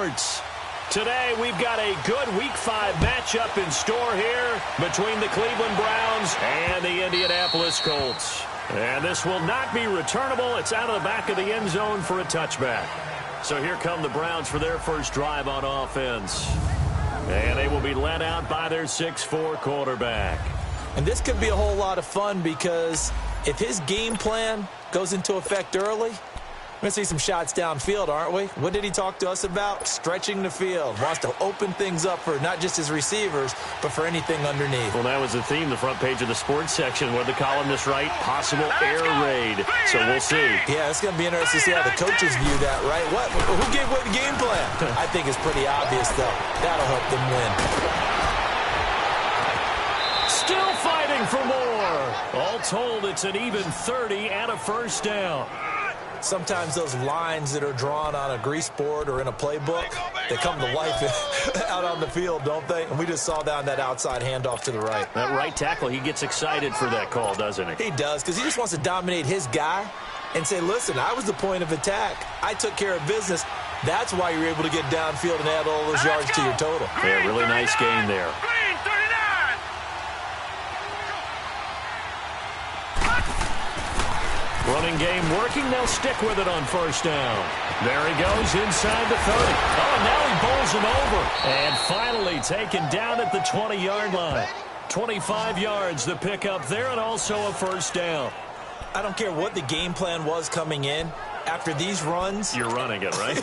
Sports. Today, we've got a good Week 5 matchup in store here between the Cleveland Browns and the Indianapolis Colts. And this will not be returnable. It's out of the back of the end zone for a touchback. So here come the Browns for their first drive on offense. And they will be led out by their 6'4" quarterback. And this could be a whole lot of fun because if his game plan goes into effect early, we're going to see some shots downfield, aren't we? What did he talk to us about? Stretching the field. Wants to open things up for not just his receivers, but for anything underneath. Well, that was the theme, the front page of the sports section. What did the columnist write? Possible air raid. So we'll see. Yeah, it's going to be interesting to see how the coaches view that, right? Who gave what the game plan? I think it's pretty obvious, though. That'll help them win. Still fighting for more. All told, it's an even 30 and a first down. Sometimes those lines that are drawn on a grease board or in a playbook, they come to life out on the field, don't they? And we just saw that on that outside handoff to the right. That right tackle, he gets excited for that call, doesn't he? He does, because he just wants to dominate his guy and say, listen, I was the point of attack. I took care of business. That's why you're able to get downfield and add all those yards to your total. Yeah, really nice game there. Running game working. They'll stick with it on first down. There he goes inside the 30. Oh, now he bowls him over. And finally taken down at the 20-yard line. 25 yards the pickup there, and also a first down. I don't care what the game plan was coming in. After these runs, you're running it, right?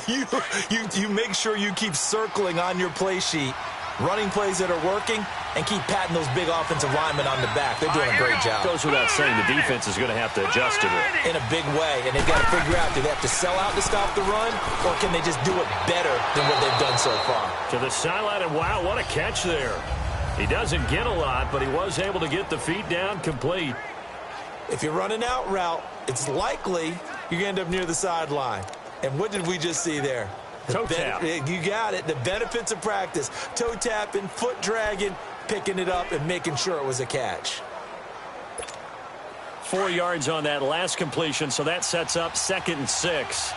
you make sure you keep circling on your play sheet, running plays that are working, and keep patting those big offensive linemen on the back. They're doing a great job. Goes without saying the defense is going to have to adjust to it. In a big way, and they've got to figure out, do they have to sell out to stop the run, or can they just do it better than what they've done so far? To the sideline, and wow, what a catch there. He doesn't get a lot, but he was able to get the feet down complete. If you're running out route, it's likely you're going to end up near the sideline. And what did we just see there? Toe tap. You got it. The benefits of practice. Toe tapping, foot dragging, picking it up, and making sure it was a catch. 4 yards on that last completion, so that sets up 2nd and 6.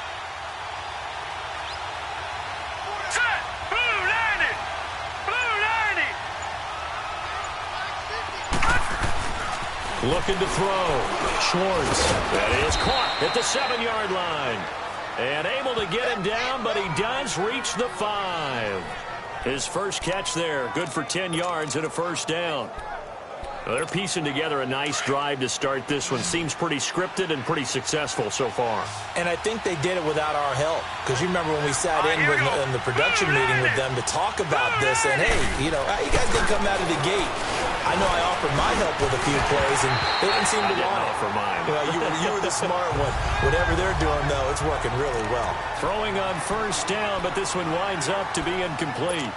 Looking to throw. Schwartz. That is caught at the 7-yard line. And able to get him down, but he does reach the 5. His first catch there, good for 10 yards and a first down. Well, they're piecing together a nice drive to start this one. Seems pretty scripted and pretty successful so far. And I think they did it without our help. Because you remember when we sat in the production meeting with them to talk about this. And, hey, you guys didn't come out of the gate. I know I offered my help with a few plays, and they didn't seem to want it. For mine. You were the smart one. Whatever they're doing, though, it's working really well. Throwing on first down, but this one winds up to be incomplete.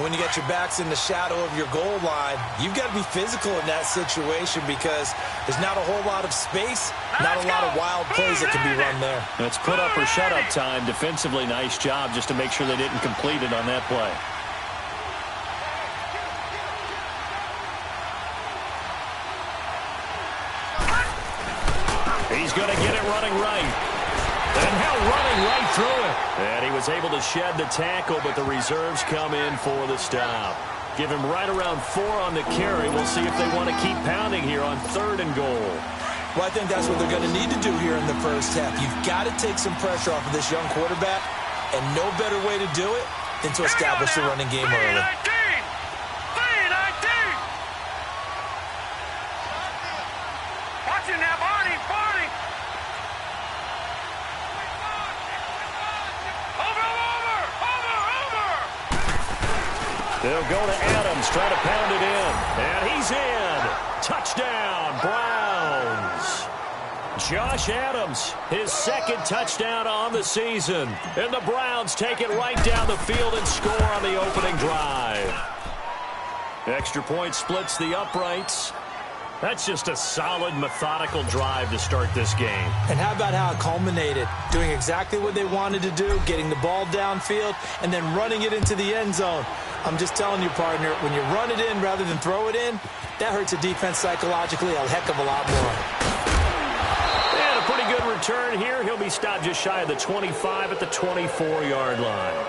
When you get your backs in the shadow of your goal line, you've got to be physical in that situation because there's not a whole lot of space, not a lot of wild plays that can be run there. It's put up or shut up time. Defensively, nice job just to make sure they didn't complete it on that play. He's going to get it running right. And now running right through it. And he was able to shed the tackle, but the reserves come in for the stop. Give him right around 4 on the carry. We'll see if they want to keep pounding here on 3rd and goal. Well, I think that's what they're going to need to do here in the first half. You've got to take some pressure off of this young quarterback, and no better way to do it than to establish the running game early. They'll go to Adams, try to pound it in. And he's in. Touchdown, Browns. Josh Adams, his 2nd touchdown on the season. And the Browns take it right down the field and score on the opening drive. Extra point splits the uprights. That's just a solid, methodical drive to start this game. And how about how it culminated? Doing exactly what they wanted to do, getting the ball downfield, and then running it into the end zone. I'm just telling you, partner, when you run it in rather than throw it in, that hurts a defense psychologically a heck of a lot more. And a pretty good return here. He'll be stopped just shy of the 25 at the 24-yard line.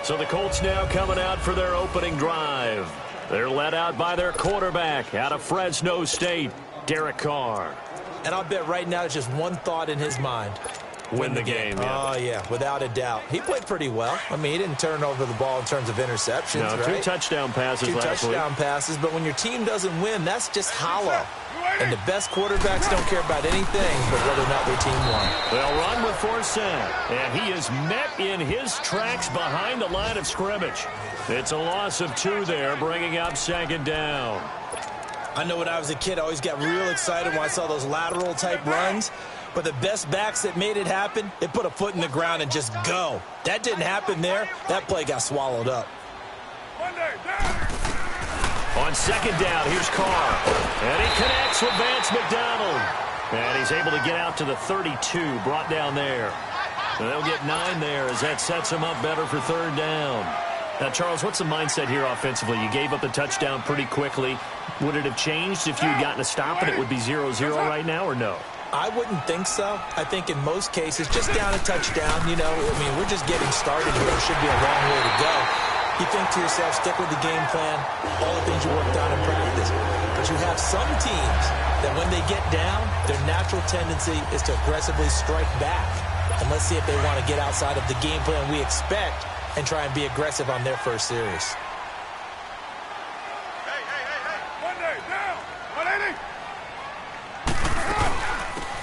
So the Colts now coming out for their opening drive. They're led out by their quarterback out of Fresno State, Derek Carr. And I'll bet right now there's just one thought in his mind. Win the game. Yeah. Oh, yeah, without a doubt. He played pretty well. I mean, he didn't turn over the ball in terms of interceptions, no, right? 2 touchdown passes last week. 2 touchdown passes, but when your team doesn't win, that's just hollow. And the best quarterbacks don't care about anything but whether or not their team won. They'll run with 4 set, and he is met in his tracks behind the line of scrimmage. It's a loss of 2 there, bringing up 2nd down. I know when I was a kid, I always got real excited when I saw those lateral-type runs. But the best backs that made it happen, they put a foot in the ground and just go. That didn't happen there. That play got swallowed up. On 2nd down, here's Carr. And he connects with Vance McDonald. And he's able to get out to the 32, brought down there. And they'll get 9 there as that sets him up better for 3rd down. Now, Charles, what's the mindset here offensively? You gave up the touchdown pretty quickly. Would it have changed if you had gotten a stop and it would be 0-0 right now, or no? I wouldn't think so. I think in most cases, just down a touchdown, you know, I mean, we're just getting started here. It should be a long way to go. You think to yourself, stick with the game plan, all the things you worked on in practice. But you have some teams that when they get down, their natural tendency is to aggressively strike back. And let's see if they want to get outside of the game plan we expect and try and be aggressive on their first series.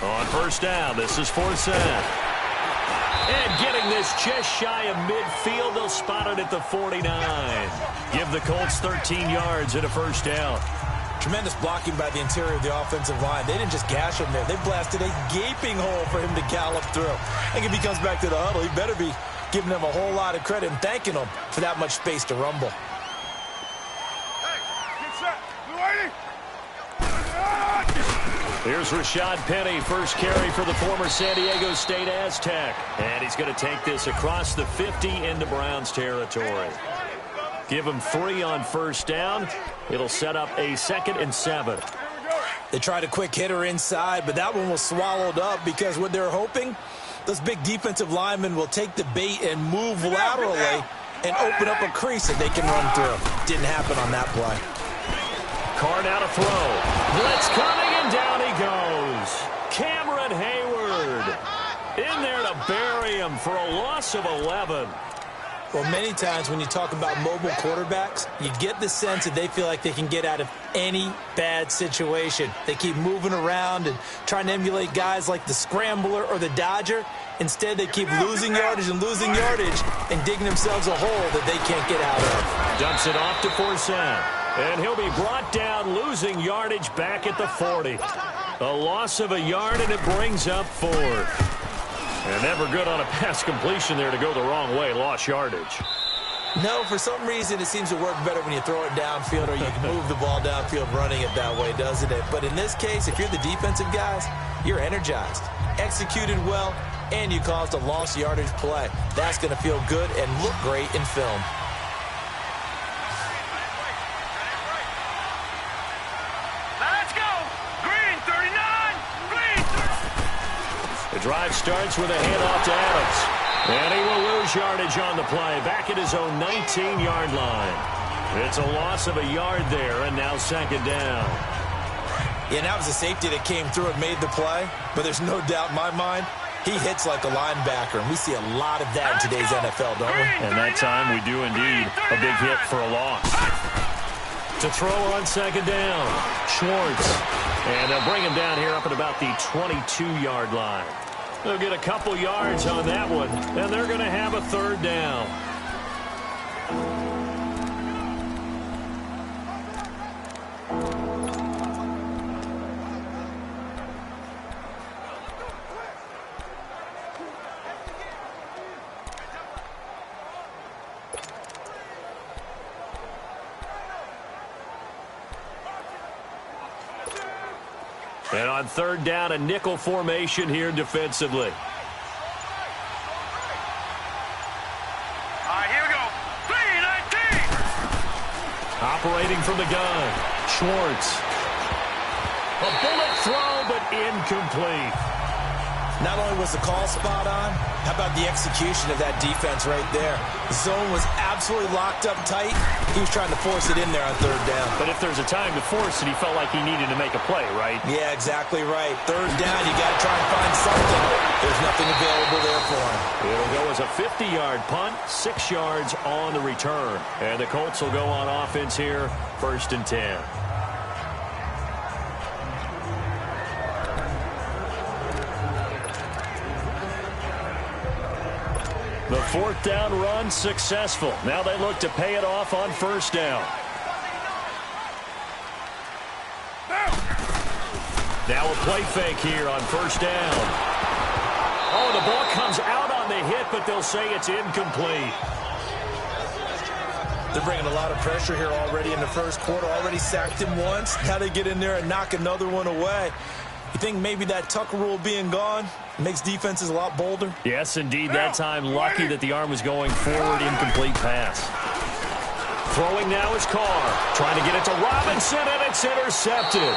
On 1st down, this is 4th set. And getting this just shy of midfield, they'll spot it at the 49. Give the Colts 13 yards and a 1st down. Tremendous blocking by the interior of the offensive line. They didn't just gash him there. They blasted a gaping hole for him to gallop through. I think if he comes back to the huddle, he better be giving them a whole lot of credit and thanking them for that much space to rumble. Here's Rashad Penny, first carry for the former San Diego State Aztec. And he's going to take this across the 50 into Browns territory. Give him 3 on 1st down. It'll set up a 2nd and 7. They tried a quick hitter inside, but that one was swallowed up because what they're hoping, those big defensive linemen will take the bait and move laterally and open up a crease that they can run through. Didn't happen on that play. Carr now to throw. Blitz coming, and down he goes. Cameron Hayward in there to bury him for a loss of 11. Well, many times when you talk about mobile quarterbacks, you get the sense that they feel like they can get out of any bad situation. They keep moving around and trying to emulate guys like the Scrambler or the Dodger. Instead, they keep losing yardage and digging themselves a hole that they can't get out of. Dumps it off to Forsett. And he'll be brought down, losing yardage back at the 40. A loss of a yard, and it brings up 4th. And never good on a pass completion there to go the wrong way. Lost yardage. No, for some reason it seems to work better when you throw it downfield or you can move the ball downfield running it that way, doesn't it? But in this case, if you're the defensive guys, you're energized, executed well, and you caused a lost yardage play. That's going to feel good and look great in film. The drive starts with a handoff to Adams. And he will lose yardage on the play, back at his own 19-yard line. It's a loss of a yard there, and now 2nd down. Yeah, that was a safety that came through and made the play, but there's no doubt in my mind, he hits like a linebacker, and we see a lot of that in today's NFL, don't we? And that time we do indeed a big hit for a loss. To throw on 2nd down, Schwartz. And they'll bring him down here up at about the 22-yard line. They'll get a couple yards on that one, and they're going to have a 3rd down. And on 3rd down, a nickel formation here defensively. All right, here we go. 3-19. Operating from the gun, Schwartz. A bullet throw, but incomplete. Not only was the call spot on, how about the execution of that defense right there? The zone was absolutely locked up tight. He was trying to force it in there on third down. But if there's a time to force it, he felt like he needed to make a play, right? Yeah, exactly right. Third down, you got to try and find something. There's nothing available there for him. It'll go as a 50-yard punt, 6 yards on the return. And the Colts will go on offense here, 1st and 10. The 4th down run successful. Now they look to pay it off on 1st down. Now a play fake here on 1st down. Oh, the ball comes out on the hit, but they'll say it's incomplete. They're bringing a lot of pressure here already in the first quarter. Already sacked him once. Now they get in there and knock another one away. You think maybe that Tucker rule being gone makes defenses a lot bolder? Yes, indeed. That time, lucky that the arm was going forward. Incomplete pass. Throwing now is Carr. Trying to get it to Robinson, and it's intercepted.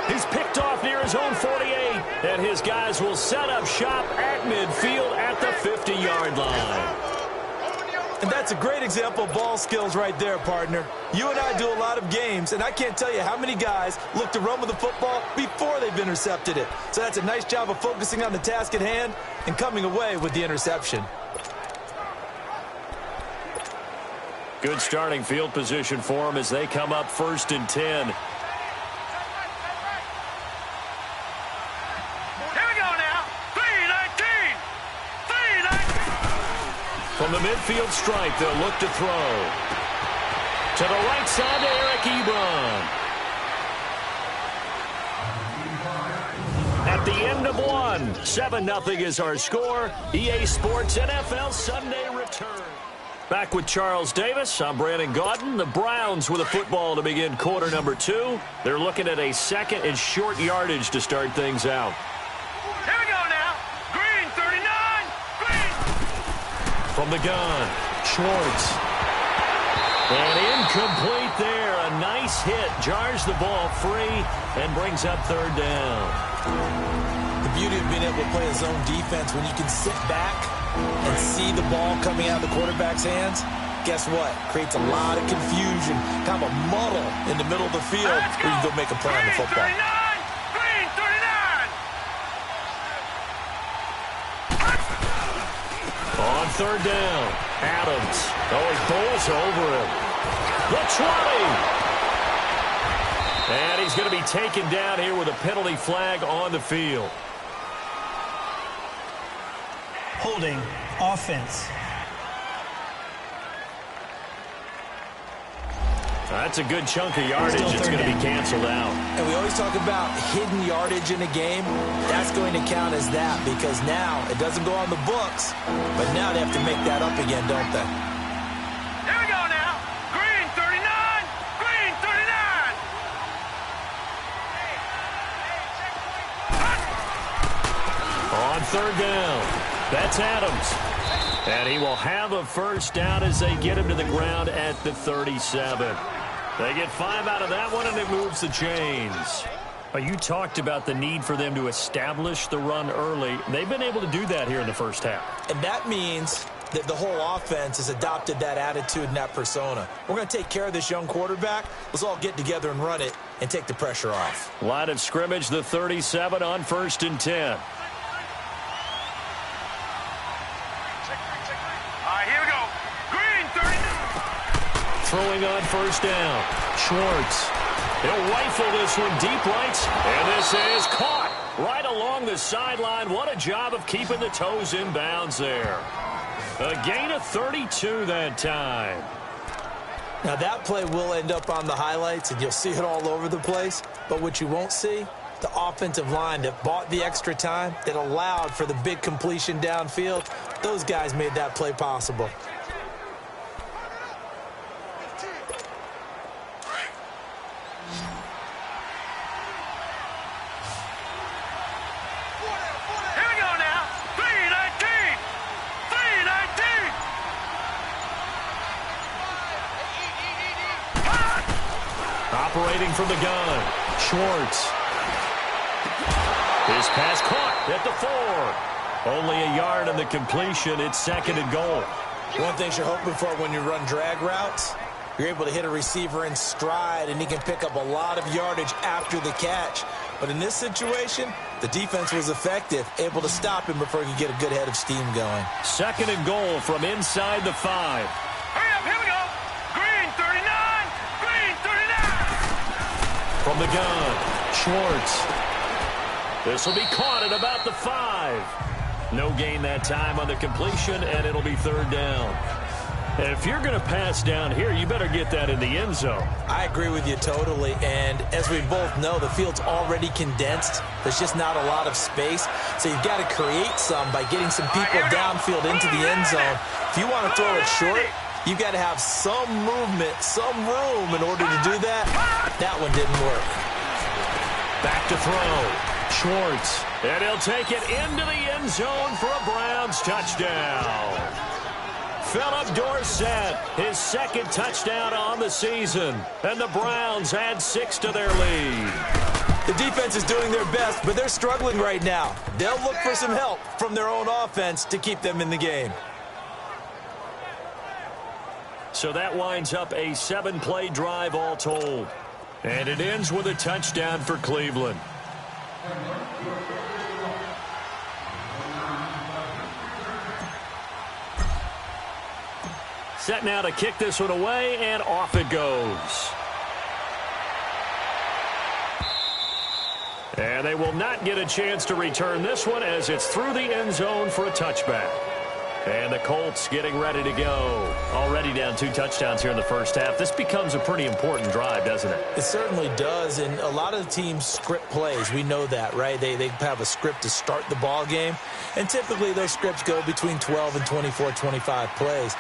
He's picked off near his own 48, and his guys will set up shop at midfield at the 50-yard line. And that's a great example of ball skills right there, partner. You and I do a lot of games, and I can't tell you how many guys look to run with the football before they've intercepted it. So that's a nice job of focusing on the task at hand and coming away with the interception. Good starting field position for them as they come up 1st and 10. From the midfield stripe, they'll look to throw. To the right side to Eric Ebron. At the end of one, 7-0 is our score. EA Sports NFL Sunday return. Back with Charles Davis. I'm Brandon Gaudin. The Browns with a football to begin quarter number 2. They're looking at a 2nd and short yardage to start things out. Here we go now. Green, 39. Green. From the gun, Schwartz. And incomplete there. A nice hit. Jars the ball free and brings up 3rd down. The beauty of being able to play a zone defense when you can sit back and see the ball coming out of the quarterback's hands, guess what? Creates a lot of confusion, kind of a muddle in the middle of the field where you can go make a play on the football. Green, 39. On 3rd down, Adams. Oh, he bowls over him. The 20. And he's going to be taken down here with a penalty flag on the field. Holding offense. That's a good chunk of yardage. It's going to be canceled out. And we always talk about hidden yardage in a game. That's going to count as that because now it doesn't go on the books, but now they have to make that up again, don't they? Here we go now. Green, 39. Green, 39. On 3rd down, that's Adams. And he will have a 1st down as they get him to the ground at the 37. They get 5 out of that one, and it moves the chains. You talked about the need for them to establish the run early. They've been able to do that here in the first half. And that means that the whole offense has adopted that attitude and that persona. We're going to take care of this young quarterback. Let's all get together and run it and take the pressure off. Line of scrimmage, the 37 on 1st and 10. Here we go. Green, 39. Throwing on 1st down. Schwartz. He'll rifle this one deep right. And this is caught right along the sideline. What a job of keeping the toes in bounds there. A gain of 32 that time. Now that play will end up on the highlights, and you'll see it all over the place. But what you won't see, the offensive line that bought the extra time, that allowed for the big completion downfield, those guys made that play possible. Here we go now. 319. 319. Operating from the gun. Schwartz. His pass caught at the 4. Only a yard on the completion. It's 2nd and goal. One thing you're hoping for when you run drag routes, you're able to hit a receiver in stride, and he can pick up a lot of yardage after the catch. But in this situation, the defense was effective, able to stop him before he could get a good head of steam going. 2nd and goal from inside the 5. Hurry up, here we go. Green 39, green 39. From the gun, Schwartz. This will be caught at about the 5. No gain that time on the completion, and it'll be 3rd down. If you're going to pass down here, you better get that in the end zone. I agree with you totally, and as we both know, the field's already condensed. There's just not a lot of space, so you've got to create some by getting some people downfield into the end zone. If you want to throw it short, you've got to have some movement, some room in order to do that. That one didn't work. Back to throw. Schwartz. And he'll take it into the end zone for a Browns touchdown. Philip Dorsett, his 2nd touchdown on the season. And the Browns add 6 to their lead. The defense is doing their best, but they're struggling right now. They'll look for some help from their own offense to keep them in the game. So that winds up a 7-play drive all told. And it ends with a touchdown for Cleveland. Set now to kick this one away, and off it goes. And they will not get a chance to return this one as it's through the end zone for a touchback. And the Colts getting ready to go. Already down 2 touchdowns here in the first half. This becomes a pretty important drive, doesn't it? It certainly does, and a lot of the teams script plays. We know that, right? They have a script to start the ball game, and typically those scripts go between 12 and 24, 25 plays.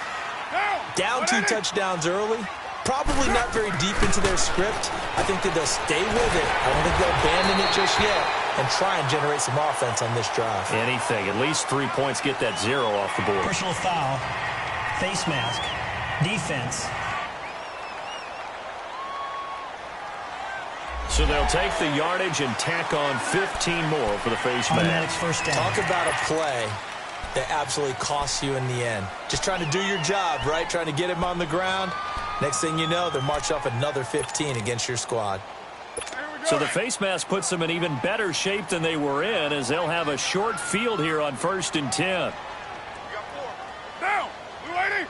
Down 2 touchdowns early, probably not very deep into their script. I think that they'll stay with it. I don't think they'll abandon it just yet and try and generate some offense on this drive. Anything. At least 3 points, get that 0 off the board. Personal foul, face mask, defense. So they'll take the yardage and tack on 15 more for the face Automatic mask. first down. Talk about a play that absolutely costs you in the end. Just trying to do your job, right? Trying to get him on the ground. Next thing you know, they're marching off another 15 against your squad. So the face mask puts them in even better shape than they were in, as they'll have a short field here on 1st and 10. Down, Blue Lady.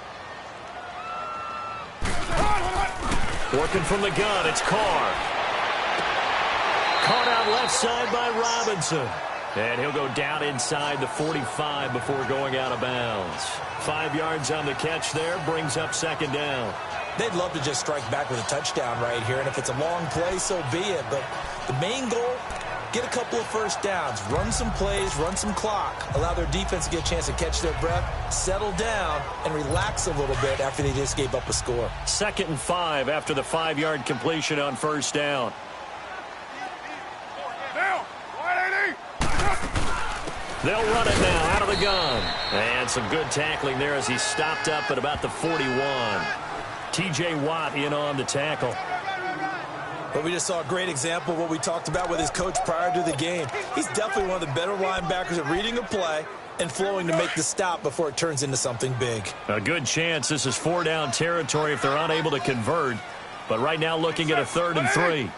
Working from the gun, it's Carr. Caught out left side by Robinson. And he'll go down inside the 45 before going out of bounds. 5 yards on the catch there, brings up 2nd down. They'd love to just strike back with a touchdown right here, and if it's a long play, so be it. But the main goal, get a couple of first downs, run some plays, run some clock, allow their defense to get a chance to catch their breath, settle down, and relax a little bit after they just gave up a score. 2nd and 5 after the 5-yard completion on 1st down. Down, Blue Lady. They'll run it now out of the gun. And some good tackling there as he stopped up at about the 41. T.J. Watt in on the tackle. But we just saw a great example of what we talked about with his coach prior to the game. He's definitely one of the better linebackers at reading a play and flowing to make the stop before it turns into something big. A good chance this is 4-down territory if they're unable to convert. But right now looking at a 3rd and 3.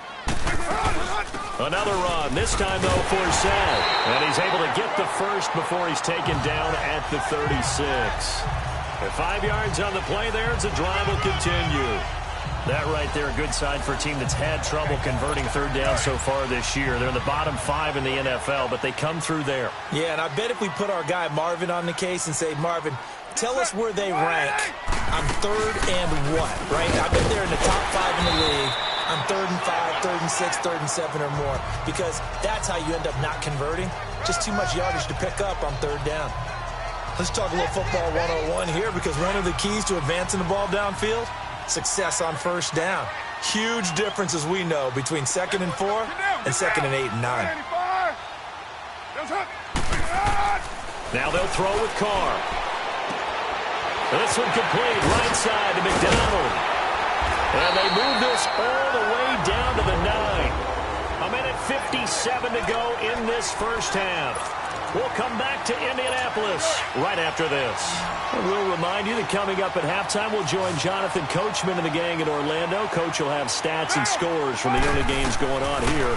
Another run, this time, though, for Seth. And he's able to get the first before he's taken down at the 36. At 5 yards on the play there, the drive will continue. That right there, a good sign for a team that's had trouble converting 3rd down so far this year. They're in the bottom 5 in the NFL, but they come through there. Yeah, and I bet if we put our guy Marvin on the case and say, Marvin, tell us where they rank on 3rd and what, right? I bet they're in the top 5 in the league on 3rd and 5, 3rd and 6, 3rd and 7 or more, because that's how you end up not converting. Just too much yardage to pick up on 3rd down. Let's talk a little football 101 here, because one of the keys to advancing the ball downfield, success on 1st down. Huge difference, as we know, between 2nd and 4 and 2nd and 8 and 9. Now they'll throw with Carr. This one complete, right side to McDonald. And they move this all the way down to the 9. A minute 57 to go in this first half. We'll come back to Indianapolis right after this. And we'll remind you that coming up at halftime, we'll join Jonathan Coachman and the gang in Orlando. Coach will have stats and scores from the early games going on here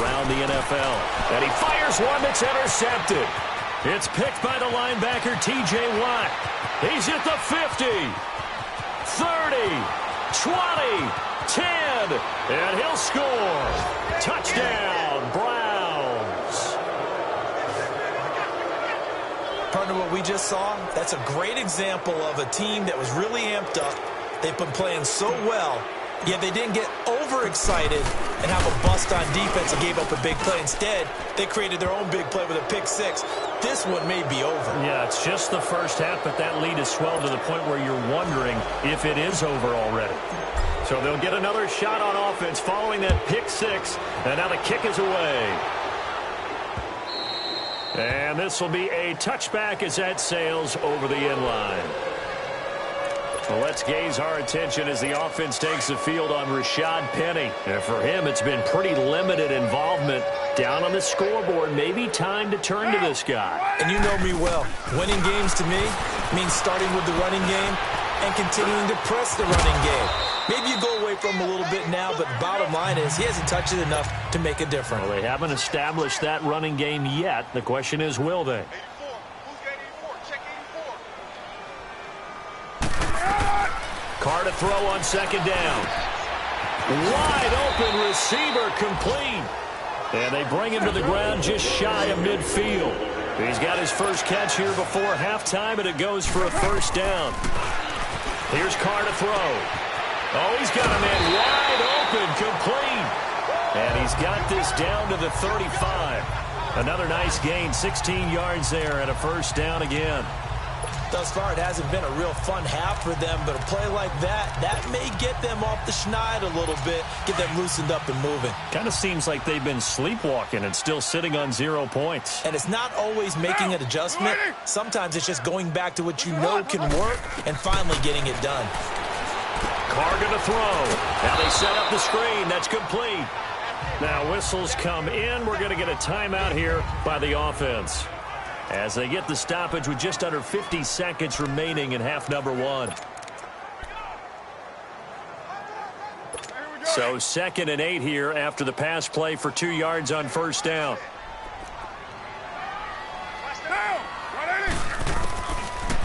around the NFL. And he fires one that's intercepted. It's picked by the linebacker, T.J. Watt. He's at the 50, 30, 20, 10, and he'll score. Touchdown, Browns. Partner, what we just saw, that's a great example of a team that was really amped up. They've been playing so well, yet they didn't get overexcited and have a bust on defense and gave up a big play. Instead, they created their own big play with a pick six. This one may be over. Yeah, it's just the first half, but that lead has swelled to the point where you're wondering if it is over already. So they'll get another shot on offense following that pick six, and now the kick is away. And this will be a touchback as that sails over the end line. Well, let's gaze our attention as the offense takes the field on Rashad Penny. And for him, it's been pretty limited involvement down on the scoreboard. Maybe time to turn to this guy. And you know me well. Winning games to me means starting with the running game and continuing to press the running game. Maybe you go away from him a little bit now, but bottom line is he hasn't touched it enough to make a difference. Well, they haven't established that running game yet. The question is, will they? Carr to throw on second down. Wide open receiver complete. And they bring him to the ground just shy of midfield. He's got his first catch here before halftime, and it goes for a first down. Here's Carr to throw. Oh, he's got a man wide open, complete. And he's got this down to the 35. Another nice gain, 16 yards there, and a first down again. Thus far, it hasn't been a real fun half for them, but a play like that may get them off the schneid a little bit, get them loosened up and moving. Kind of seems like they've been sleepwalking and still sitting on 0 points. And it's not always making an adjustment. Sometimes it's just going back to what you know can work and finally getting it done. Carr gonna throw. Now they set up the screen. That's complete. Now whistles come in. We're going to get a timeout here by the offense, as they get the stoppage with just under 50 seconds remaining in half number one. So 2nd and 8 here after the pass play for 2 yards on first down.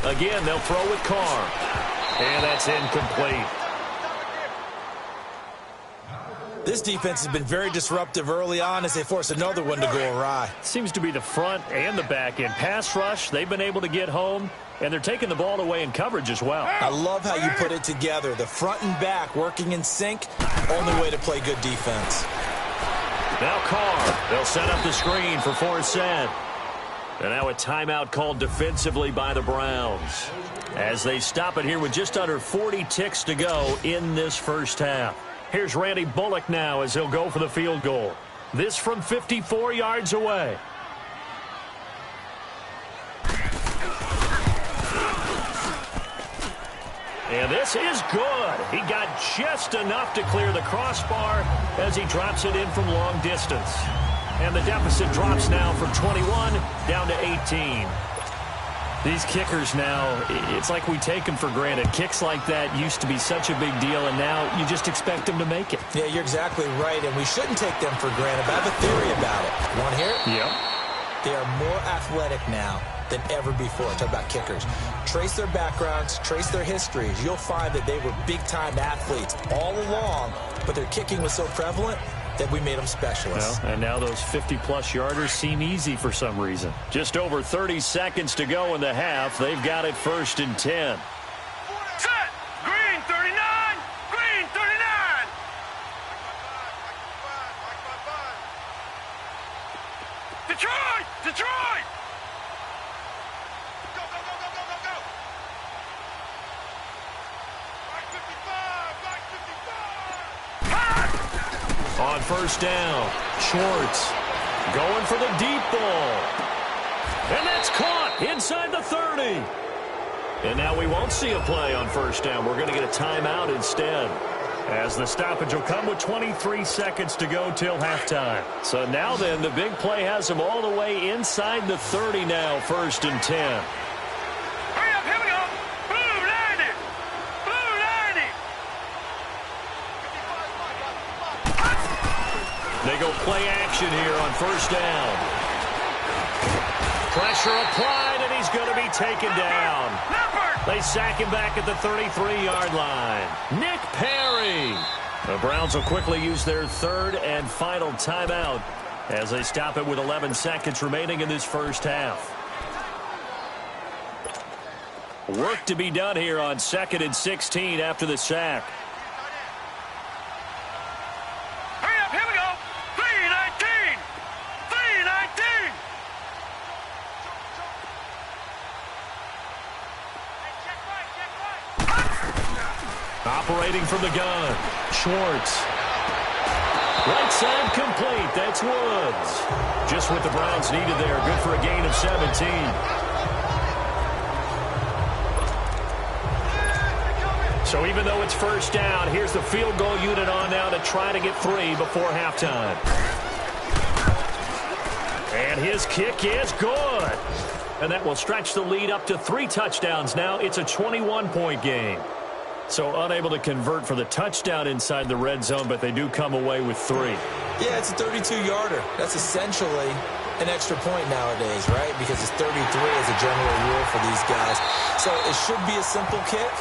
Again, they'll throw with Carr. And that's incomplete. This defense has been very disruptive early on as they force another one to go awry. Seems to be the front and the back end. Pass rush, they've been able to get home, and they're taking the ball away in coverage as well. I love how you put it together. The front and back working in sync, only way to play good defense. Now Carr, they'll set up the screen for 4th set. And now a timeout called defensively by the Browns, as they stop it here with just under 40 ticks to go in this first half. Here's Randy Bullock now as he'll go for the field goal. This from 54 yards away. And this is good. He got just enough to clear the crossbar as he drops it in from long distance. And the deficit drops now from 21 down to 18. These kickers now, it's like we take them for granted. Kicks like that used to be such a big deal, and now you just expect them to make it. Yeah, you're exactly right, and we shouldn't take them for granted. But I have a theory about it. You want to hear it? Yep. They are more athletic now than ever before. Talk about kickers. Trace their backgrounds, trace their histories. You'll find that they were big-time athletes all along, but their kicking was so prevalent that we made them specialists. Well, and now those 50-plus yarders seem easy for some reason. Just over 30 seconds to go in the half. They've got it 1st and 10. Set! Green 39! Green 39! Detroit! Detroit! Go, go, go, go, go, go, go! Black 55! Black 55! On first down, Schwartz going for the deep ball. And that's caught inside the 30. And now we won't see a play on first down. We're going to get a timeout instead. As the stoppage will come with 23 seconds to go till halftime. So now then, the big play has them all the way inside the 30 now, 1st and 10. Hurry up, here we go. Blue 90. Blue 90. They go play action here on 1st down. Pressure applied, and he's going to be taken down. They sack him back at the 33-yard line. Nick Perry. The Browns will quickly use their 3rd and final timeout as they stop it with 11 seconds remaining in this first half. Work to be done here on 2nd and 16 after the sack. Hurry up, here we go. 319. 319. Operating from the gun, Schwartz. Right side complete. That's Woods. Just what the Browns needed there. Good for a gain of 17. So even though it's 1st down, here's the field goal unit on now to try to get 3 before halftime. And his kick is good. And that will stretch the lead up to 3 touchdowns now. It's a 21-point game. So unable to convert for the touchdown inside the red zone, but they do come away with 3. Yeah, it's a 32-yarder. That's essentially an extra point nowadays, right? Because it's 33 as a general rule for these guys. So it should be a simple kick.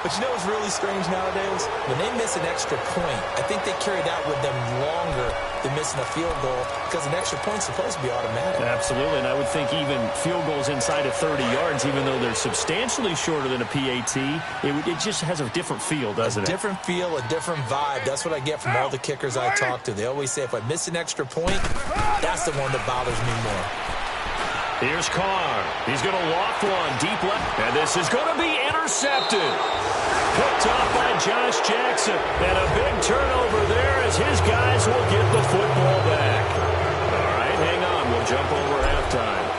But you know what's really strange nowadays? When they miss an extra point, I think they carry that with them longer than missing a field goal because an extra point's supposed to be automatic. Absolutely, and I would think even field goals inside of 30 yards, even though they're substantially shorter than a PAT, it just has a different feel, doesn't it? A different feel, a different vibe. That's what I get from all the kickers I talk to. They always say if I miss an extra point, that's the one that bothers me more. Here's Carr. He's going to loft one deep left. And this is going to be intercepted. Picked off by Josh Jackson. And a big turnover there as his guys will get the football back. All right, hang on. We'll jump over halftime.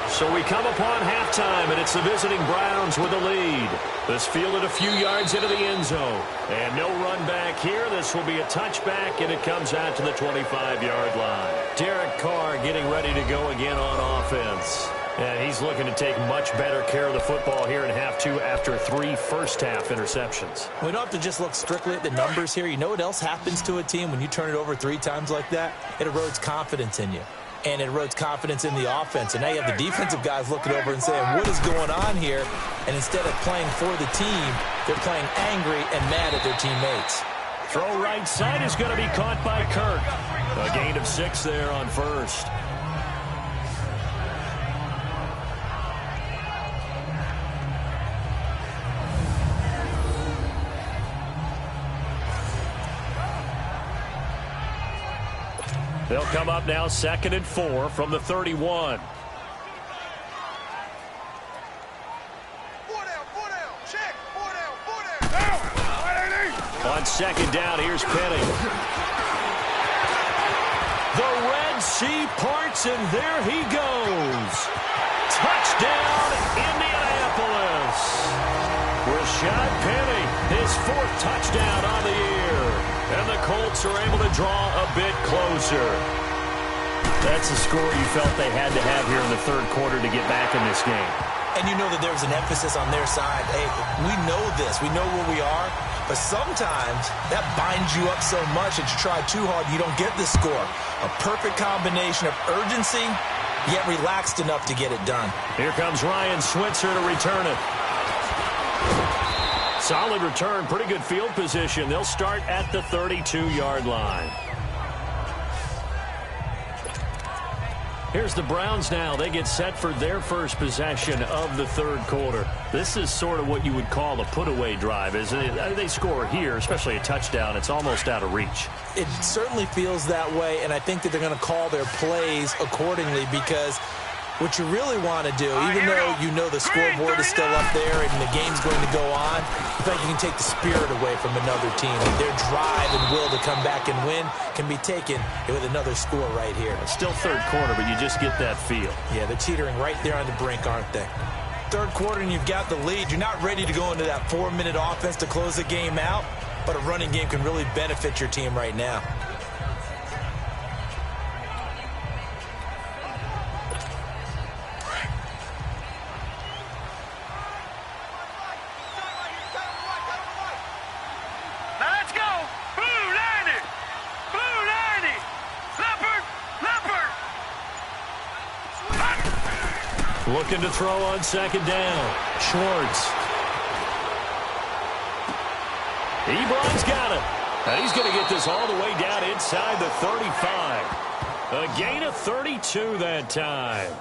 So we come upon halftime, and it's the visiting Browns with the lead. This fielded a few yards into the end zone. And no run back here. This will be a touchback, and it comes out to the 25-yard line. Derek Carr getting ready to go again on offense. And he's looking to take much better care of the football here in half 2 after 3 first-half interceptions. We don't have to just look strictly at the numbers here. You know what else happens to a team when you turn it over 3 times like that? It erodes confidence in you. And it erodes confidence in the offense. And now you have the defensive guys looking over and saying, what is going on here? And instead of playing for the team, they're playing angry and mad at their teammates. Throw right side is going to be caught by Kirk. A gain of 6 there on 1st. They'll come up now 2nd and 4 from the 31. 4 down, check, 4 down. Down. On 2nd down, here's Penny. The Red Sea parts, and there he goes. Touchdown, Indianapolis. Rashad Penny, his 4th touchdown on the year. And the Colts are able to draw a bit closer. That's a score you felt they had to have here in the 3rd quarter to get back in this game. And you know that there was an emphasis on their side. Hey, we know this. We know where we are. But sometimes that binds you up so much that you try too hard, you don't get the score. A perfect combination of urgency, yet relaxed enough to get it done. Here comes Ryan Switzer to return it. Solid return, pretty good field position. They'll start at the 32-yard line. Here's the Browns now. They get set for their first possession of the 3rd quarter. This is sort of what you would call a put-away drive. As they score here, especially a touchdown, it's almost out of reach. It certainly feels that way, and I think that they're going to call their plays accordingly because what you really want to do, even though you know the scoreboard is still up there and the game's going to go on, I think you can take the spirit away from another team. Their drive and will to come back and win can be taken with another score right here. Still 3rd quarter, but you just get that feel. Yeah, they're teetering right there on the brink, aren't they? third quarter and you've got the lead. You're not ready to go into that 4-minute offense to close the game out, but a running game can really benefit your team right now. Looking to throw on second down. Schwartz. Ebron's got it. And he's going to get this all the way down inside the 35. A gain of 32 that time.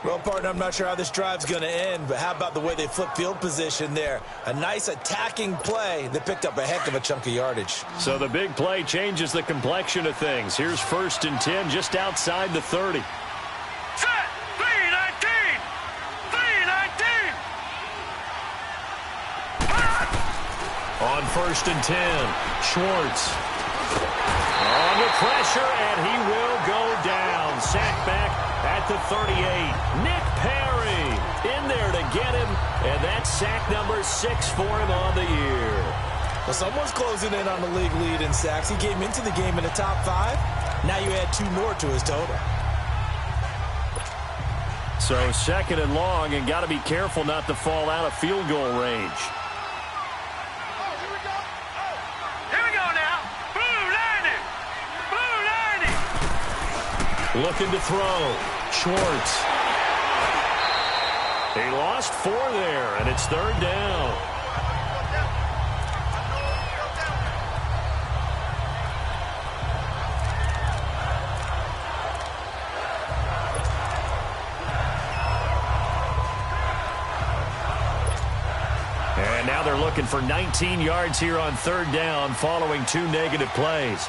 Well, partner, I'm not sure how this drive's going to end, but how about the way they flip field position there? A nice attacking play that picked up a heck of a chunk of yardage. So the big play changes the complexion of things. Here's 1st and 10 just outside the 30. On 1st and 10, Schwartz. Under pressure, and he will go down. Sacked back at the 38. Nick Perry in there to get him, and that's sack number 6 for him on the year. Well, someone's closing in on the league lead in sacks. He came into the game in the top 5. Now you add 2 more to his total. So 2nd and long, and got to be careful not to fall out of field goal range. Looking to throw. Schwartz. He lost 4 there, and it's 3rd down. And now they're looking for 19 yards here on 3rd down following 2 negative plays.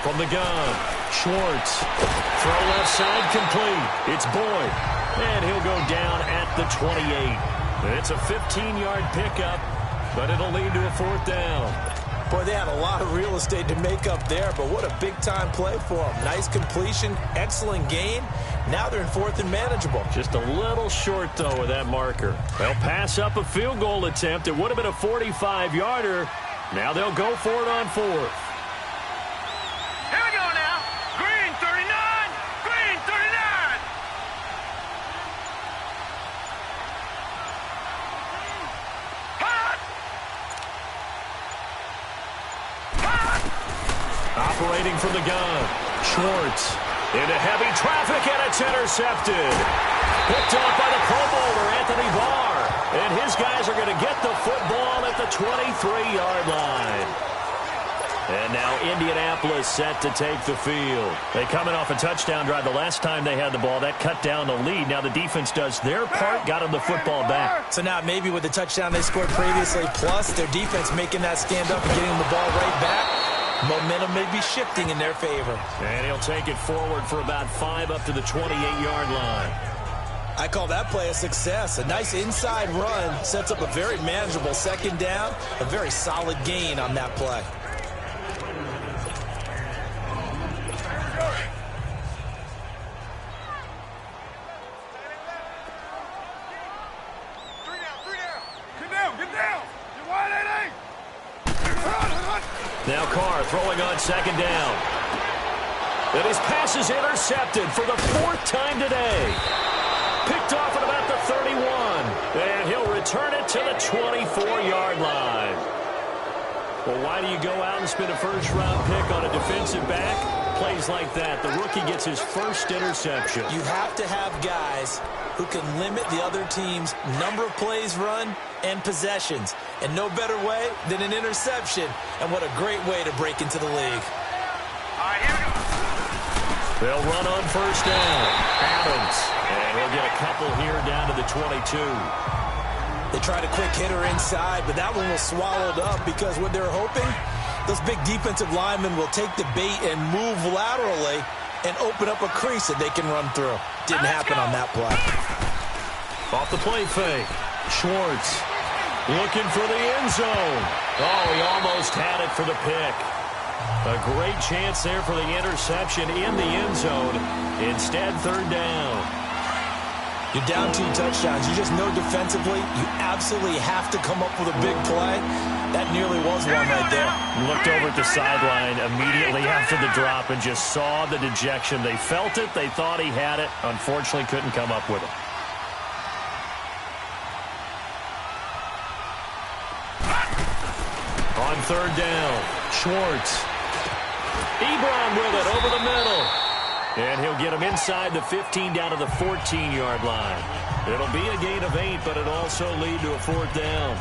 From the gun, Schwartz. Throw left side complete. It's Boyd. And he'll go down at the 28. It's a 15-yard pickup, but it'll lead to a 4th down. Boy, they had a lot of real estate to make up there, but what a big-time play for them. Nice completion, excellent gain. Now they're in 4th and manageable. Just a little short, though, with that marker. They'll pass up a field goal attempt. It would have been a 45-yarder. Now they'll go for it on 4th. Operating from the gun, Schwartz into heavy traffic, and it's intercepted. Picked off by the Pro Bowler, Anthony Barr. And his guys are going to get the football at the 23-yard line. And now Indianapolis set to take the field. They coming off a touchdown drive the last time they had the ball. That cut down the lead. Now the defense does their part, got them the football back. So now maybe with the touchdown they scored previously, plus their defense making that stand up and getting them the ball right back, momentum may be shifting in their favor. And he'll take it forward for about 5 up to the 28-yard line. I call that play a success. A nice inside run sets up a very manageable 2nd down. A very solid gain on that play. Now Carr throwing on 2nd down. And his pass is intercepted for the 4th time today. Picked off at about the 31. And he'll return it to the 24-yard line. Well, why do you go out and spend a first-round pick on a defensive back? Plays like that. The rookie gets his first interception. You have to have guys who can limit the other team's number of plays run and possessions. And no better way than an interception. And what a great way to break into the league. All right, here we go. They'll run on 1st down. Adams. And he'll get a couple here down to the 22. They tried a quick hitter inside, but that one was swallowed up because what they're hoping, those big defensive linemen will take the bait and move laterally and open up a crease that they can run through. Didn't happen on that play. Off the play fake. Schwartz looking for the end zone. Oh, he almost had it for the pick. A great chance there for the interception in the end zone. Instead, third down. You're down 2 touchdowns. You just know defensively you absolutely have to come up with a big play. That nearly was one right there. Looked over at the sideline immediately after the drop and just saw the dejection. They felt it. They thought he had it. Unfortunately, couldn't come up with it. On third down, Schwartz. Ebron with it over the middle. And he'll get him inside the 15 down to the 14-yard line. It'll be a gain of 8, but it'll also lead to a fourth down.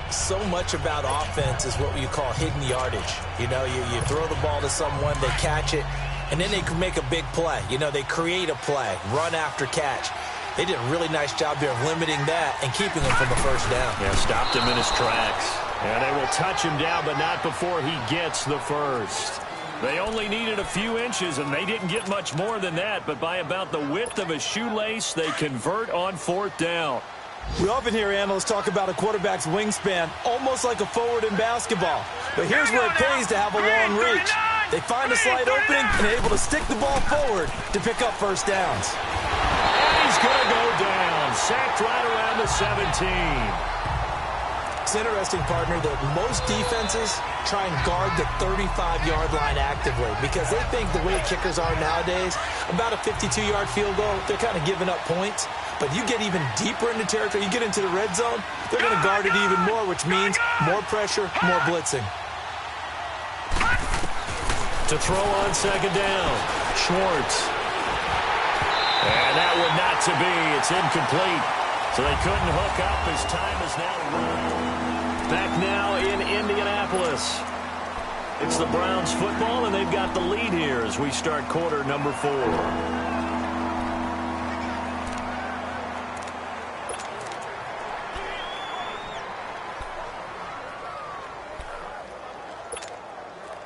So much about offense is what you call hidden yardage. You know, you throw the ball to someone, they catch it, and then they can make a big play. You know, they create a play, run after catch. They did a really nice job there of limiting that and keeping him from the first down. Yeah, stopped him in his tracks. And they will touch him down, but not before he gets the first. They only needed a few inches, and they didn't get much more than that. But by about the width of a shoelace, they convert on fourth down. We often hear analysts talk about a quarterback's wingspan, almost like a forward in basketball. But here's where it pays to have a long reach. They find a slight opening and are able to stick the ball forward to pick up first downs. And he's going to go down, sacked right around the 17. It's interesting, partner, that most defenses try and guard the 35-yard line actively because they think the way kickers are nowadays, about a 52-yard field goal, they're kind of giving up points. But you get even deeper into territory, you get into the red zone, they're going to guard it even more, which means more pressure, more blitzing. To throw on second down, Schwartz. And that one not to be. It's incomplete. So they couldn't hook up as time is now run. Back now in Indianapolis. It's the Browns football, and they've got the lead here as we start quarter number 4.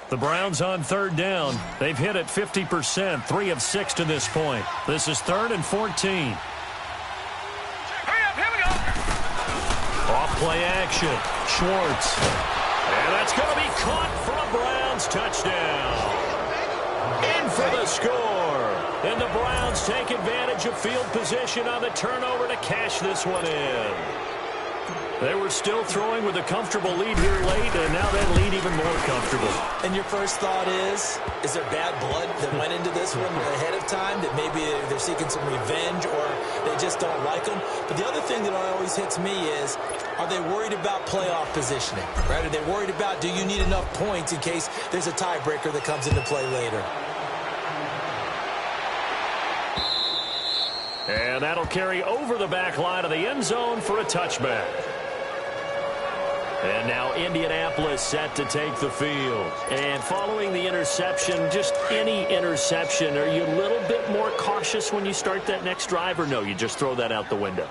The Browns on third down. They've hit it 50%, 3 of 6 to this point. This is 3rd and 14. Off-play action. Schwartz. And that's going to be caught for a Browns touchdown. In for the score. And the Browns take advantage of field position on the turnover to cash this one in. They were still throwing with a comfortable lead here late, and now that lead even more comfortable. And your first thought is there bad blood that went into this one ahead of time, that maybe they're seeking some revenge or they just don't like them? But the other thing that always hits me is, are they worried about playoff positioning? Right? Are they worried about, do you need enough points in case there's a tiebreaker that comes into play later? And that'll carry over the back line of the end zone for a touchback. And now Indianapolis set to take the field. And following the interception, just any interception, are you a little bit more cautious when you start that next drive, or no, you just throw that out the window?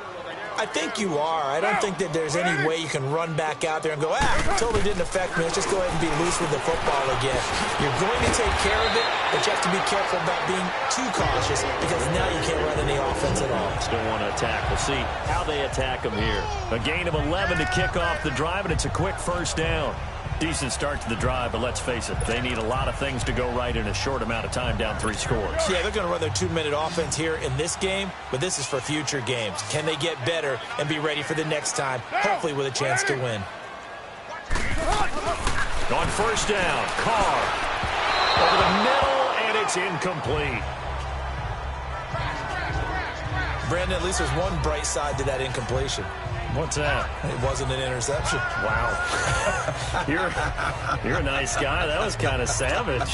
I think you are. I don't think that there's any way you can run back out there and go, totally didn't affect me. Let's just go ahead and be loose with the football again. You're going to take care of it, but you have to be careful about being too cautious because now you can't run any offense at all. Still want to attack. We'll see how they attack them here. A gain of 11 to kick off the drive, and it's a quick first down. Decent start to the drive, but let's face it, they need a lot of things to go right in a short amount of time, down 3 scores. Yeah, they're going to run their 2-minute offense here in this game, but this is for future games. Can they get better and be ready for the next time, hopefully with a chance to win? On first down, Carr. Over the middle, and it's incomplete. Brandon, at least there's one bright side to that incompletion. What's that? It wasn't an interception. Wow. You're a nice guy. That was kind of savage.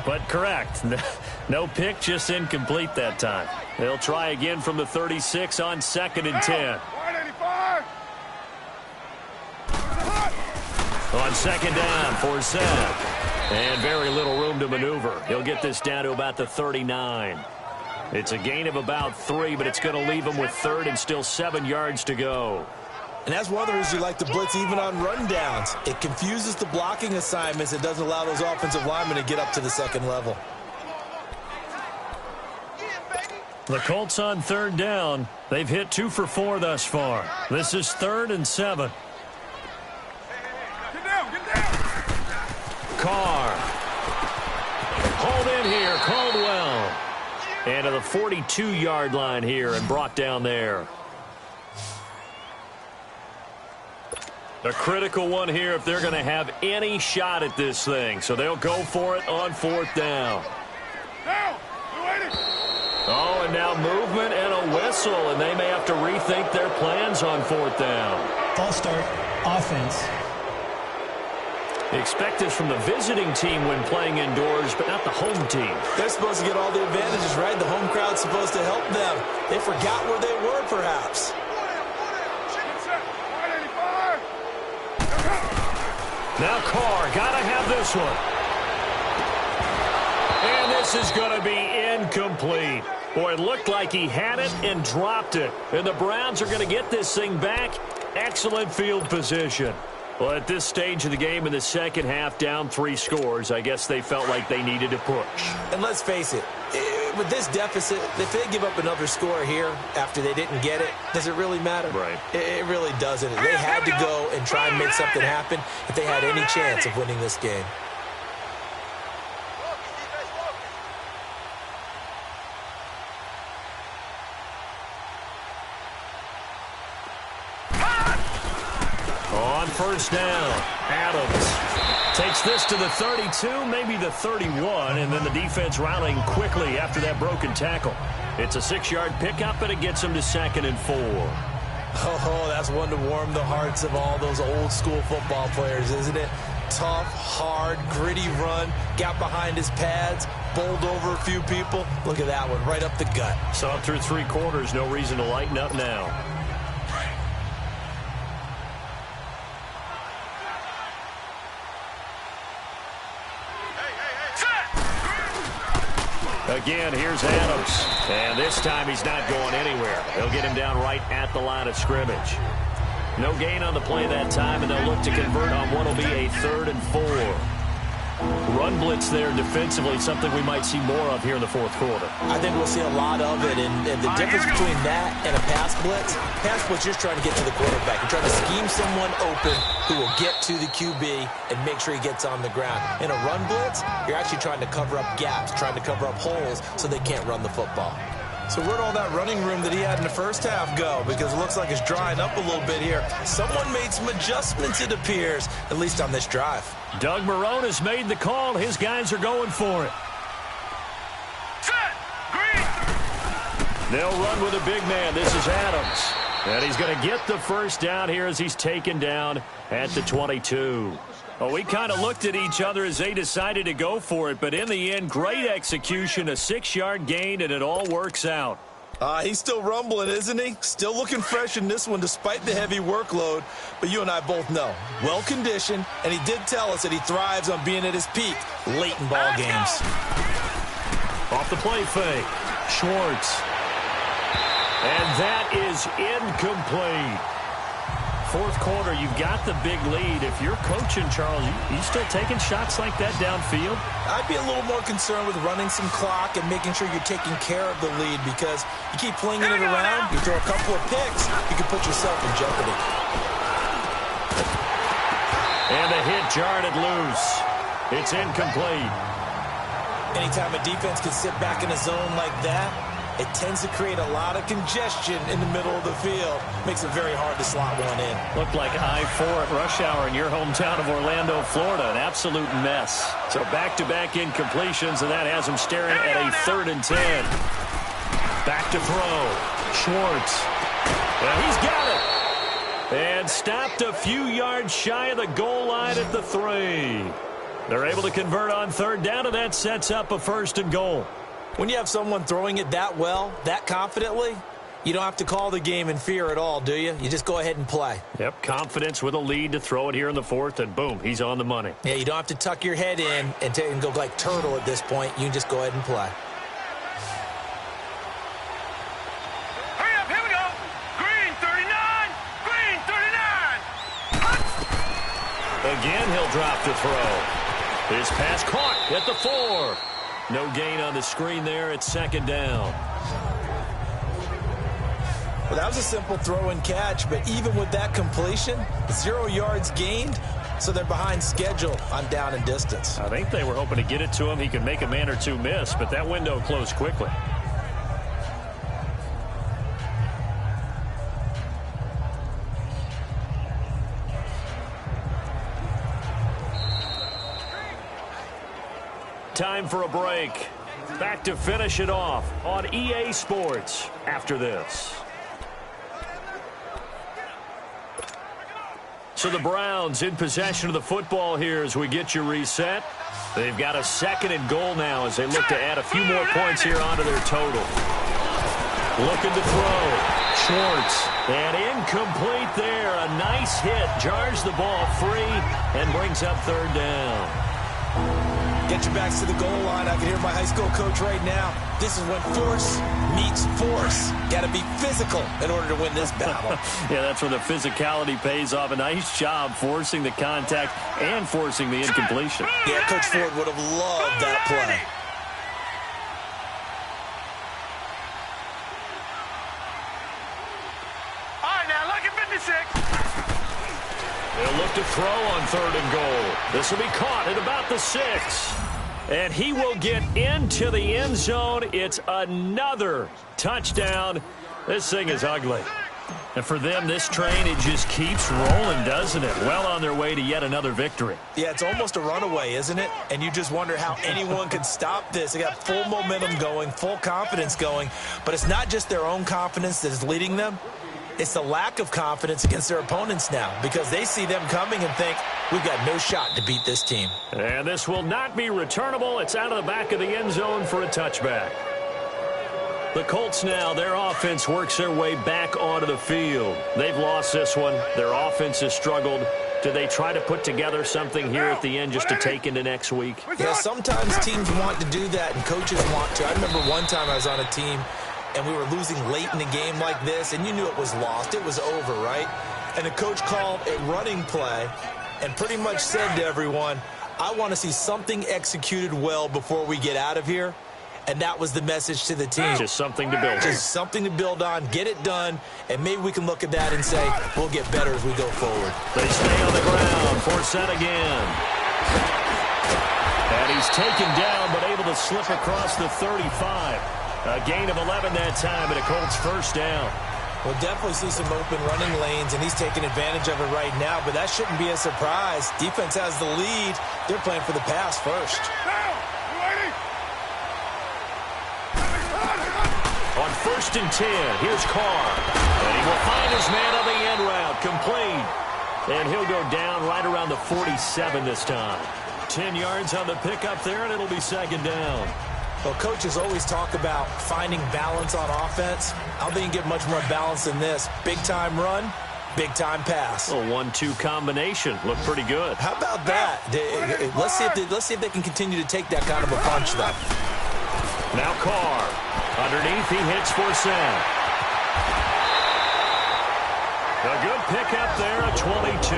But correct. No pick, just incomplete that time. They'll try again from the 36 on 2nd and 10. On 2nd down for Zed. And very little room to maneuver. He'll get this down to about the 39. It's a gain of about 3, but it's going to leave him with 3rd and still 7 yards to go. And that's one of the reasons you like to blitz even on rundowns. It confuses the blocking assignments. It doesn't allow those offensive linemen to get up to the 2nd level. The Colts on 3rd down. They've hit 2 for 4 thus far. This is 3rd and 7. Carr. Hauled in here, Caldwell. And to the 42-yard line here and brought down there. A critical one here if they're going to have any shot at this thing. So they'll go for it on 4th down. Oh, and now movement and a whistle, and they may have to rethink their plans on 4th down. False start, offense. They expect this from the visiting team when playing indoors, but not the home team. They're supposed to get all the advantages, right? The home crowd's supposed to help them. They forgot where they were, perhaps. Now Carr, gotta have this one. And this is going to be incomplete. Boy, it looked like he had it and dropped it. And the Browns are going to get this thing back. Excellent field position. Well, at this stage of the game in the second half, down 3 scores, I guess they felt like they needed to push. And let's face it, with this deficit, if they give up another score here after they didn't get it, does it really matter? Right. It really doesn't. They had to go and try and make something happen if they had any chance of winning this game. On 1st down, Adams takes this to the 32, maybe the 31, and then the defense rallying quickly after that broken tackle. It's a 6-yard pickup, and it gets them to 2nd and 4. Oh, that's one to warm the hearts of all those old-school football players, isn't it? Tough, hard, gritty run, got behind his pads, bowled over a few people. Look at that one, right up the gut. Saw it through 3 quarters, no reason to lighten up now. Again, here's Adams. And this time he's not going anywhere. They'll get him down right at the line of scrimmage. No gain on the play that time, and they'll look to convert on what will be a 3rd and 4. Run blitz there defensively, something we might see more of here in the 4th quarter. I think we'll see a lot of it, and the difference between that and a pass blitz just trying to get to the quarterback. You're trying to scheme someone open who will get to the QB and make sure he gets on the ground. In a run blitz, you're actually trying to cover up gaps, trying to cover up holes so they can't run the football. So where'd all that running room that he had in the first half go? Because it looks like it's drying up a little bit here. Someone made some adjustments, it appears, at least on this drive. Doug Marrone has made the call. His guys are going for it. Set. Green. They'll run with a big man. This is Adams. And he's going to get the 1st down here as he's taken down at the 22. Well, we kind of looked at each other as they decided to go for it, but in the end, great execution, a 6-yard gain, and it all works out. He's still rumbling, isn't he? Still looking fresh in this one despite the heavy workload. But you and I both know, well-conditioned, and he did tell us that he thrives on being at his peak late in ball games. Off the play fake, Schwartz. And that is incomplete. 4th quarter, you've got the big lead. If you're coaching, Charles, you still taking shots like that downfield? I'd be a little more concerned with running some clock and making sure you're taking care of the lead, because you keep flinging it around, you throw a couple of picks, you can put yourself in jeopardy. And the hit jarred it loose. It's incomplete. Anytime a defense can sit back in a zone like that, it tends to create a lot of congestion in the middle of the field. Makes it very hard to slot one in. Looked like I-4 at rush hour in your hometown of Orlando, Florida. An absolute mess. So back-to-back incompletions, and that has him staring at a 3rd and 10. Back to throw. Schwartz. And he's got it. And stopped a few yards shy of the goal line at the 3. They're able to convert on 3rd down, and that sets up a 1st and goal. When you have someone throwing it that well, that confidently, you don't have to call the game in fear at all, do you? You just go ahead and play. Yep, confidence with a lead to throw it here in the 4th, and boom, he's on the money. Yeah, you don't have to tuck your head in and go like turtle at this point. You can just go ahead and play. Hurry up, here we go. Green 39. Green 39. Again, he'll drop to throw. His pass caught at the 4. No gain on the screen there. It's 2nd down. Well, that was a simple throw and catch, but even with that completion, 0 yards gained, so they're behind schedule on down and distance. I think they were hoping to get it to him. He could make a man or two miss, but that window closed quickly. Time for a break. Back to finish it off on EA Sports after this. So the Browns in possession of the football here as we get you reset. They've got a 2nd and goal now as they look to add a few more points here onto their total. Looking to throw. Schwartz. And incomplete there. A nice hit. Jars the ball free and brings up 3rd down. Get your backs to the goal line. I can hear my high school coach right now. This is when force meets force. Got to be physical in order to win this battle. Yeah, that's where the physicality pays off. A nice job forcing the contact and forcing the incompletion. Yeah, Coach Ford would have loved that play. All right, now look at 56. They'll look to throw on 3rd and goal. This will be caught at about the 6. And he will get into the end zone. It's another touchdown. This thing is ugly. And for them, this train, it just keeps rolling, doesn't it? Well on their way to yet another victory. Yeah, it's almost a runaway, isn't it? And you just wonder how anyone could stop this. They got full momentum going, full confidence going. But it's not just their own confidence that is leading them. It's the lack of confidence against their opponents now because they see them coming and think, we've got no shot to beat this team. And this will not be returnable. It's out of the back of the end zone for a touchback. The Colts now, their offense works their way back onto the field. They've lost this one. Their offense has struggled. Do they try to put together something here at the end just to take into next week? Yeah, sometimes teams want to do that and coaches want to. I remember one time I was on a team and we were losing late in the game like this, and you knew it was lost. It was over, right? And the coach called a running play and pretty much said to everyone, I want to see something executed well before we get out of here. And that was the message to the team. Just something to build on. Just something to build on, get it done, and maybe we can look at that and say, we'll get better as we go forward. They stay on the ground, force that again. And he's taken down, but able to slip across the 35. A gain of 11 that time, and a Colts 1st down. We'll definitely see some open running lanes, and he's taking advantage of it right now, but that shouldn't be a surprise. Defense has the lead. They're playing for the pass first. On 1st and 10, here's Carr. And he will find his man on the end route, complete. And he'll go down right around the 47 this time. 10 yards on the pickup there, and it'll be 2nd down. Well, coaches always talk about finding balance on offense. I don't think you can get much more balance than this. Big-time run, big-time pass. A 1-2 combination. Looked pretty good. How about that? Let's see if they can continue to take that kind of a punch, though. Now Carr. Underneath, he hits for Sam. A good pickup there at 22.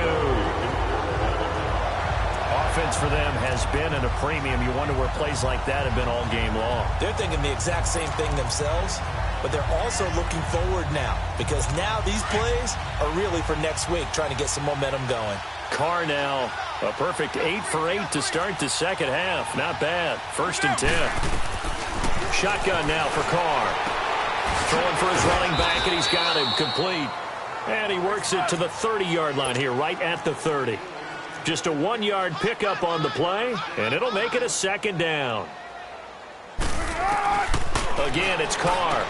Offense for them has been at a premium. You wonder where plays like that have been all game long. They're thinking the exact same thing themselves, but they're also looking forward now because now these plays are really for next week, trying to get some momentum going. Carr now, a perfect 8 for 8 to start the 2nd half. Not bad. 1st and 10. Shotgun now for Carr. Throwing for his running back, and he's got him complete. And he works it to the 30-yard line here, right at the 30. Just a 1-yard pickup on the play, and it'll make it a 2nd down. Again, it's Carr.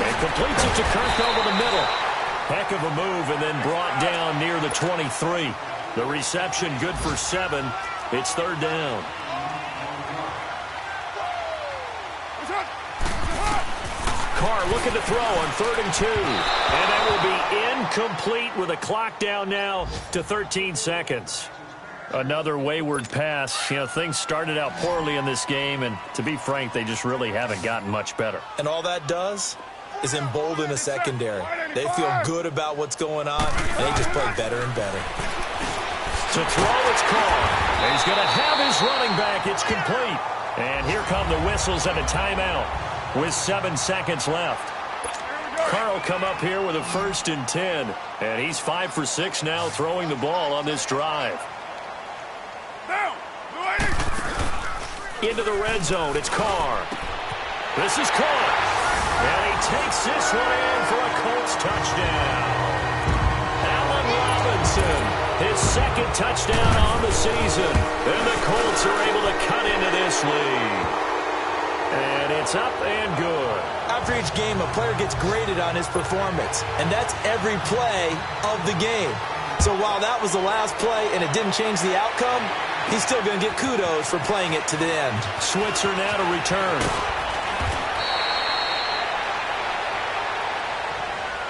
And completes it to Kirk over the middle. Heck of a move, and then brought down near the 23. The reception good for 7. It's 3rd down. Carr looking to throw on 3rd and 2. And that will be incomplete with a clock down now to 13 seconds. Another wayward pass. You know, things started out poorly in this game, and to be frank, they just really haven't gotten much better. And all that does is embolden a secondary. They feel good about what's going on, and they just play better and better. To throw, it's Carr. He's going to have his running back. It's complete. And here come the whistles and a timeout with 7 seconds left. Carr will come up here with a 1st and 10. And he's 5 for 6 now throwing the ball on this drive. into the red zone. It's Carr. This is caught. And he takes this one in for a Colts touchdown. Allen Robinson, his second touchdown on the season. And the Colts are able to cut into this lead. And it's up and good. After each game, a player gets graded on his performance. And that's every play of the game. So while that was the last play and it didn't change the outcome, he's still going to get kudos for playing it to the end. Switzer now to return.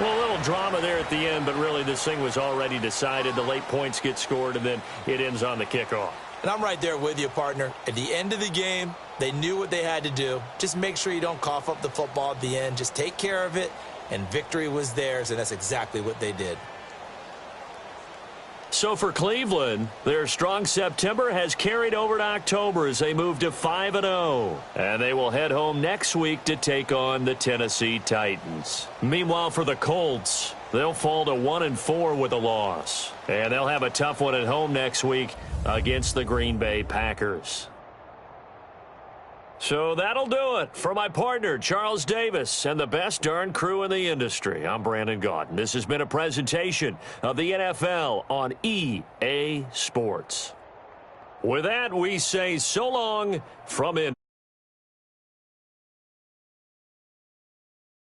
Well, a little drama there at the end, but really this thing was already decided. The late points get scored, and then it ends on the kickoff. And I'm right there with you, partner. At the end of the game, they knew what they had to do. Just make sure you don't cough up the football at the end. Just take care of it, and victory was theirs, and that's exactly what they did. So for Cleveland, their strong September has carried over to October as they move to 5-0. And they will head home next week to take on the Tennessee Titans. Meanwhile, for the Colts, they'll fall to 1-4 with a loss. And they'll have a tough one at home next week against the Green Bay Packers. So that'll do it for my partner, Charles Davis, and the best darn crew in the industry. I'm Brandon Gaudin. This has been a presentation of the NFL on EA Sports. With that, we say so long from